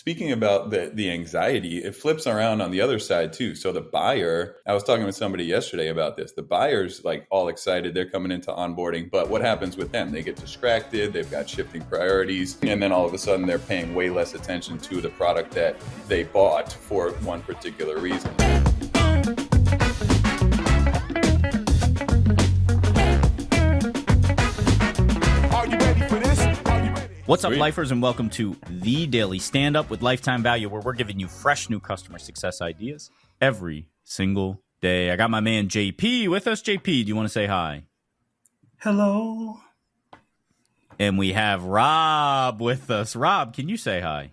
Speaking about the anxiety, it flips around on the other side too. So the buyer, I was talking with somebody yesterday about this. The buyer's like all excited. They're coming into onboarding. But what happens with them? They get distracted. They've got shifting priorities. And then all of a sudden they're paying way less attention to the product that they bought for one particular reason. What's up, lifers, and welcome to the Daily Standup with Lifetime Value, where we're giving you fresh new customer success ideas every single day. I got my man JP with us. JP, do you want to say hi? Hello. And we have Rob with us. Rob, can you say hi?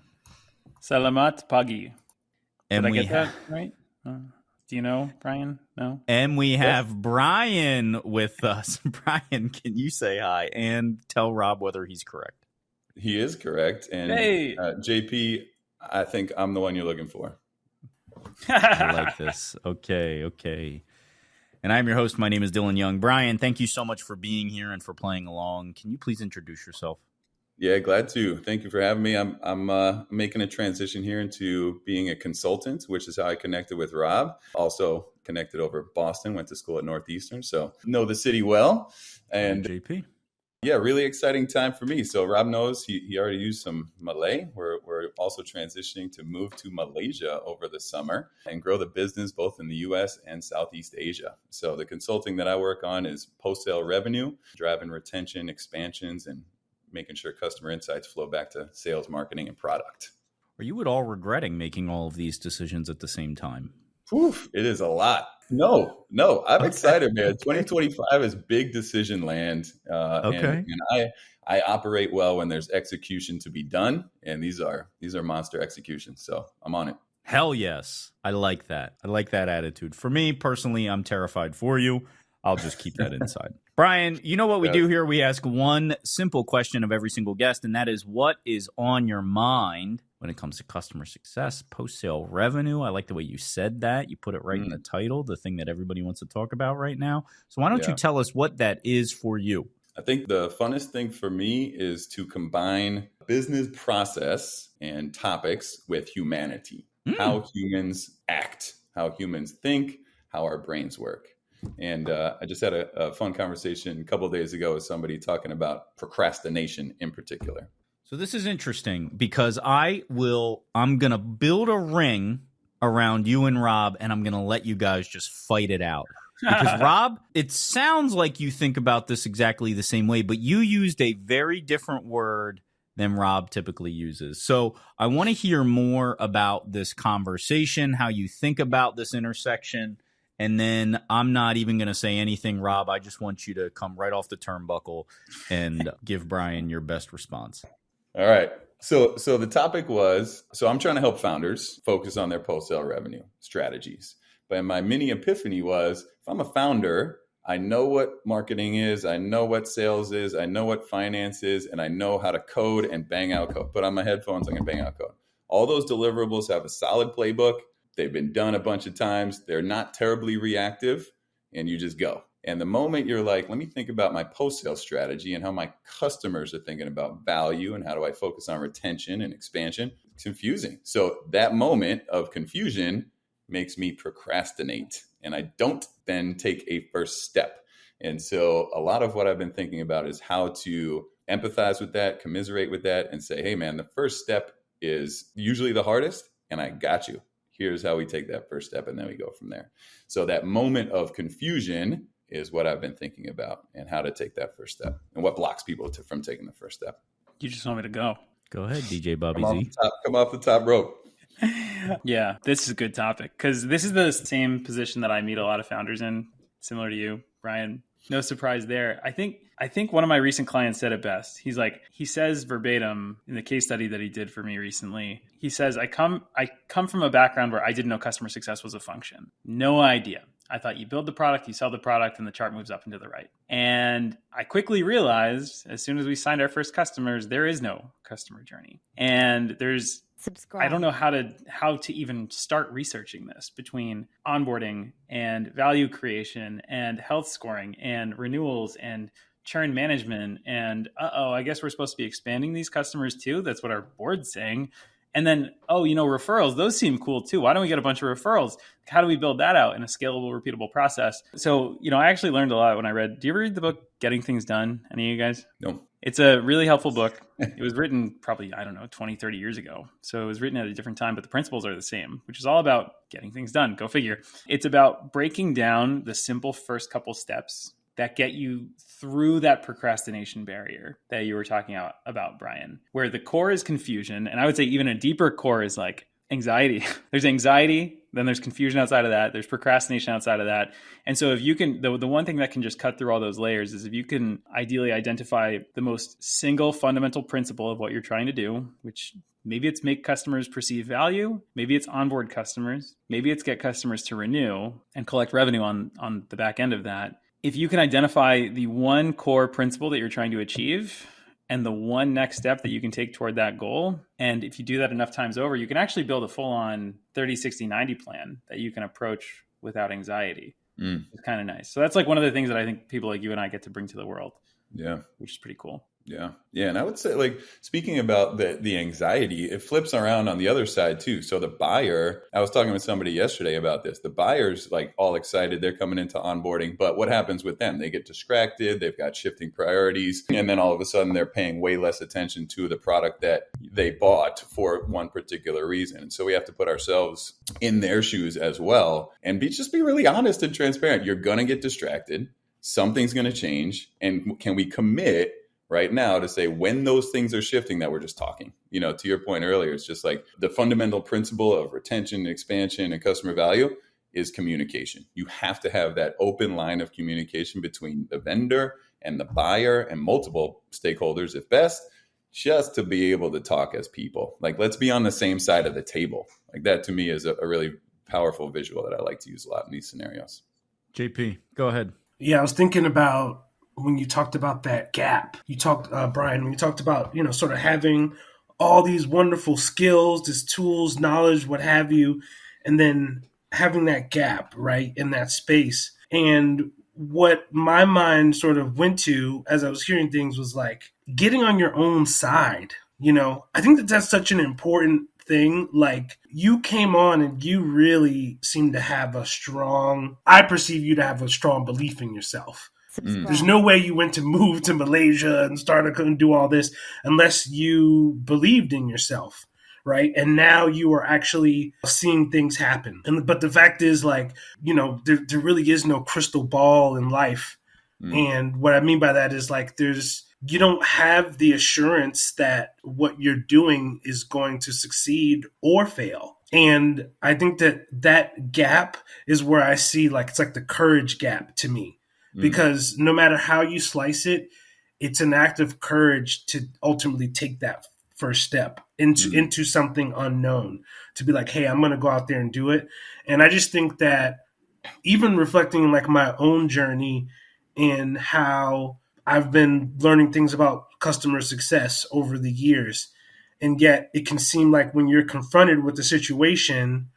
Salamat pagi. And Did I get that right? Do you know, Brian? No? And we have Brian with us. Brian, can you say hi and tell Rob whether he's correct? He is correct. And hey. JP, I think I'm the one you're looking for. I like this. Okay. And I'm your host. My name is Dylan Young. Brian, thank you so much for being here and for playing along. Can you please introduce yourself? Yeah, glad to. Thank you for having me. I'm making a transition here into being a consultant, which is how I connected with Rob. Also connected over Boston, went to school at Northeastern, so know the city well. And JP. Yeah, really exciting time for me. So Rob knows he already used some Malay. We're also transitioning to move to Malaysia over the summer and grow the business both in the U.S. and Southeast Asia. So the consulting that I work on is post-sale revenue, driving retention, expansions, and making sure customer insights flow back to sales, marketing, and product. Are you at all regretting making all of these decisions at the same time? Oof, it is a lot. No, I'm excited, man. 2025 is big decision land. And I operate well when there's execution to be done. And these are monster executions. So I'm on it. Hell yes. I like that. I like that attitude. For me personally, I'm terrified for you. I'll just keep that inside. Brian, you know what we do here? We ask one simple question of every single guest, and that is, what is on your mind when it comes to customer success, post-sale revenue? I like the way you said that. You put it right in the title, the thing that everybody wants to talk about right now. So why don't you tell us what that is for you? I think the funnest thing for me is to combine business process and topics with humanity, how humans act, how humans think, how our brains work. And I just had a fun conversation a couple of days ago with somebody talking about procrastination in particular. So this is interesting because I'm going to build a ring around you and Rob, and I'm going to let you guys just fight it out. Because Rob, it sounds like you think about this exactly the same way, but you used a very different word than Rob typically uses. So I want to hear more about this conversation, how you think about this intersection. And then I'm not even going to say anything, Rob. I just want you to come right off the turnbuckle and give Brian your best response. All right. So the topic was, I'm trying to help founders focus on their post-sale revenue strategies. But my mini epiphany was, if I'm a founder, I know what marketing is, I know what sales is, I know what finance is, and I know how to code and bang out code. Put on my headphones, I can bang out code. All those deliverables have a solid playbook. They've been done a bunch of times. They're not terribly reactive, and you just go. And the moment you're like, let me think about my post-sale strategy and how my customers are thinking about value and how do I focus on retention and expansion, it's confusing. So that moment of confusion makes me procrastinate, and I don't then take a first step. And so a lot of what I've been thinking about is how to empathize with that, commiserate with that, and say, hey, man, the first step is usually the hardest, and I got you. Here's how we take that first step, and then we go from there. So that moment of confusion is what I've been thinking about, and how to take that first step, and what blocks people from taking the first step. You just want me to go. Go ahead, DJ Bobby Z. Come off the top rope. Yeah, this is a good topic because this is the same position that I meet a lot of founders in, similar to you, Brian. No surprise there. I think one of my recent clients said it best. He says verbatim in the case study that he did for me recently, he says, I come from a background where I didn't know customer success was a function. No idea. I thought you build the product, you sell the product, and the chart moves up and to the right. And I quickly realized as soon as we signed our first customers, there is no customer journey. And I don't know how to even start researching this between onboarding and value creation and health scoring and renewals and churn management. And I guess we're supposed to be expanding these customers too. That's what our board's saying. And then, referrals, those seem cool too. Why don't we get a bunch of referrals? How do we build that out in a scalable, repeatable process? So, I actually learned a lot when I read. Do you ever read the book Getting Things Done? Any of you guys? No. It's a really helpful book. It was written probably, 20, 30 years ago. So it was written at a different time, but the principles are the same, which is all about getting things done. Go figure. It's about breaking down the simple first couple steps that get you through that procrastination barrier that you were talking about, Brian, where the core is confusion. And I would say even a deeper core is like anxiety. There's anxiety, then there's confusion outside of that, there's procrastination outside of that. And so if you can, the one thing that can just cut through all those layers is if you can ideally identify the most single fundamental principle of what you're trying to do, which maybe it's make customers perceive value, maybe it's onboard customers, maybe it's get customers to renew and collect revenue on the back end of that. If you can identify the one core principle that you're trying to achieve and the one next step that you can take toward that goal, and if you do that enough times over, you can actually build a full-on 30, 60, 90 plan that you can approach without anxiety. It's kind of nice. So that's like one of the things that I think people like you and I get to bring to the world. Yeah. Which is pretty cool. Yeah. Yeah. And I would say, like, speaking about the anxiety, it flips around on the other side too. So the buyer, I was talking with somebody yesterday about this. The buyer's like all excited. They're coming into onboarding. But what happens with them? They get distracted. They've got shifting priorities. And then all of a sudden they're paying way less attention to the product that they bought for one particular reason. And so we have to put ourselves in their shoes as well and just be really honest and transparent. You're going to get distracted. Something's going to change. And can we commit right now to say when those things are shifting that we're just talking, to your point earlier, it's just like the fundamental principle of retention, expansion, and customer value is communication. You have to have that open line of communication between the vendor and the buyer and multiple stakeholders, if best, just to be able to talk as people. Like, let's be on the same side of the table. Like, that to me is a really powerful visual that I like to use a lot in these scenarios. JP, go ahead. Yeah, I was thinking about when you talked about that gap, Brian, when you talked about, sort of having all these wonderful skills, these tools, knowledge, what have you, and then having that gap, right, in that space. And what my mind sort of went to as I was hearing things was like getting on your own side. I think that's such an important thing. Like, you came on and you really seem to have I perceive you to have a strong belief in yourself. There's no way you went to move to Malaysia and started and do all this unless you believed in yourself, right? And now you are actually seeing things happen. But the fact is, like, there really is no crystal ball in life. And what I mean by that is, like, you don't have the assurance that what you're doing is going to succeed or fail. And I think that gap is where I see, like, it's like the courage gap to me. Because no matter how you slice it, it's an act of courage to ultimately take that first step into something unknown, to be like, hey, I'm going to go out there and do it. And I just think that even reflecting like my own journey and how I've been learning things about customer success over the years, and yet it can seem like when you're confronted with the situation,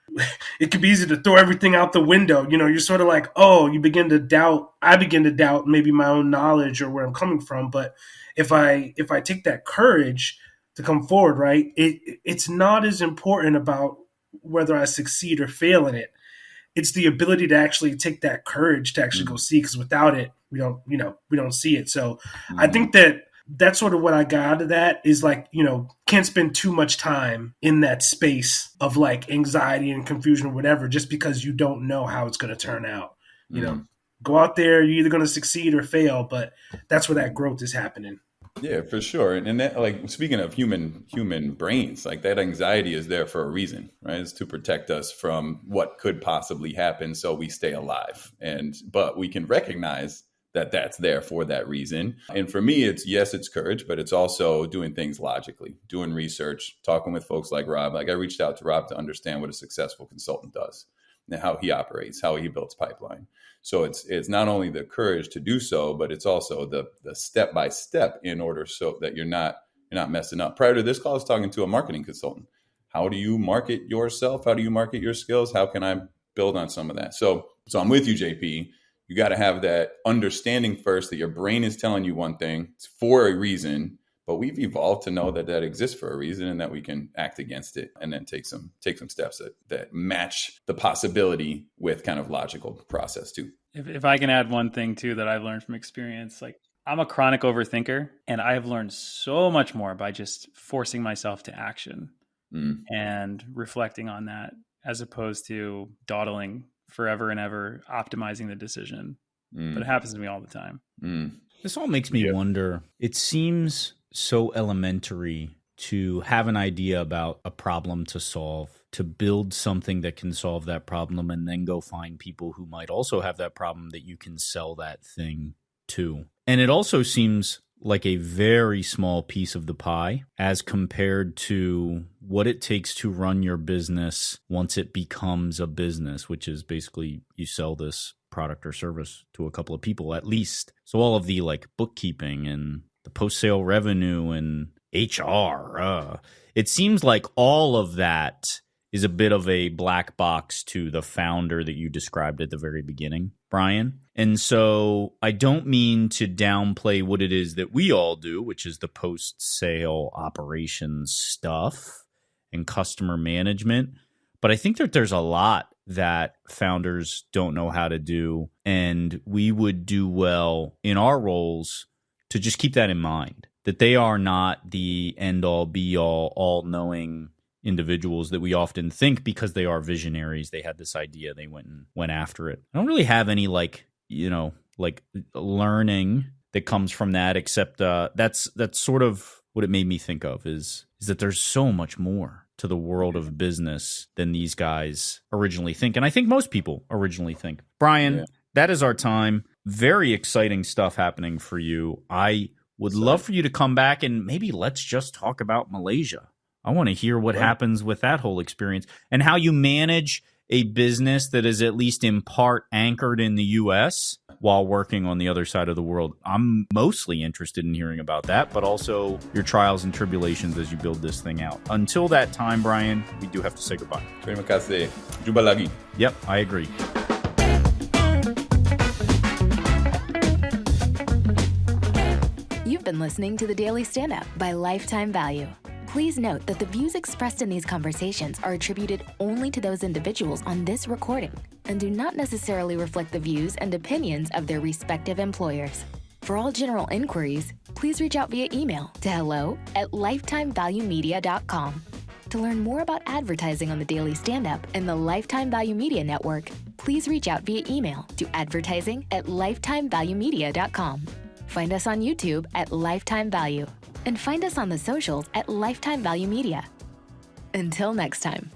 it can be easy to throw everything out the window. You're sort of like, I begin to doubt maybe my own knowledge or where I'm coming from. But if I take that courage to come forward, right, it's not as important about whether I succeed or fail in it. It's the ability to actually take that courage to actually go see, because without it, we don't see it. So I think that's sort of what I got out of that is, like, can't spend too much time in that space of like anxiety and confusion or whatever, just because you don't know how it's going to turn out. Go out there, you're either going to succeed or fail, but that's where that growth is happening. Yeah, for sure. And that, like, speaking of human brains, like, that anxiety is there for a reason, right? It's to protect us from what could possibly happen so we stay alive. But we can recognize that that's there for that reason. And for me, it's courage, but it's also doing things logically, doing research, talking with folks like Rob. Like, I reached out to Rob to understand what a successful consultant does and how he operates, how he builds pipeline. So it's not only the courage to do so, but it's also the step by step in order so that you're not messing up. Prior to this call, I was talking to a marketing consultant. How do you market yourself? How do you market your skills? How can I build on some of that? So I'm with you, JP. You got to have that understanding first that your brain is telling you one thing for a reason, But we've evolved to know that that exists for a reason and that we can act against it and then take some steps that match the possibility with kind of logical process too. If I can add one thing too that I've learned from experience, like I'm a chronic overthinker, and I've learned so much more by just forcing myself to action and reflecting on that, as opposed to dawdling forever and ever, optimizing the decision. But it happens to me all the time. This all makes me wonder. It seems so elementary to have an idea about a problem to solve, to build something that can solve that problem, and then go find people who might also have that problem that you can sell that thing to. And it also seems like a very small piece of the pie as compared to what it takes to run your business once it becomes a business, which is basically you sell this product or service to a couple of people at least. So all of the like bookkeeping and the post-sale revenue and HR, it seems like all of that is a bit of a black box to the founder that you described at the very beginning, Brian. And so I don't mean to downplay what it is that we all do, which is the post-sale operations stuff and customer management. But I think that there's a lot that founders don't know how to do. And we would do well in our roles to just keep that in mind, that they are not the end-all, be-all, all-knowing individuals that we often think because they are visionaries. They had this idea, they went after it. I don't really have any like learning that comes from that, except that's sort of what it made me think of is that there's so much more to the world of business than these guys originally think. And I think most people originally think. Brian, that is our time. Very exciting stuff happening for you. I would love for you to come back and maybe let's just talk about Malaysia. I want to hear what happens with that whole experience and how you manage a business that is at least in part anchored in the U.S. while working on the other side of the world. I'm mostly interested in hearing about that, but also your trials and tribulations as you build this thing out. Until that time, Brian, we do have to say goodbye. Terima kasih. Jumpa lagi. Yep, I agree. You've been listening to the Daily Stand-Up by Lifetime Value. Please note that the views expressed in these conversations are attributed only to those individuals on this recording and do not necessarily reflect the views and opinions of their respective employers. For all general inquiries, please reach out via email to hello@lifetimevaluemedia.com. To learn more about advertising on the Daily Stand-Up and the Lifetime Value Media Network, please reach out via email to advertising@lifetimevaluemedia.com. Find us on YouTube at Lifetime Value. And find us on the socials at Lifetime Value Media. Until next time.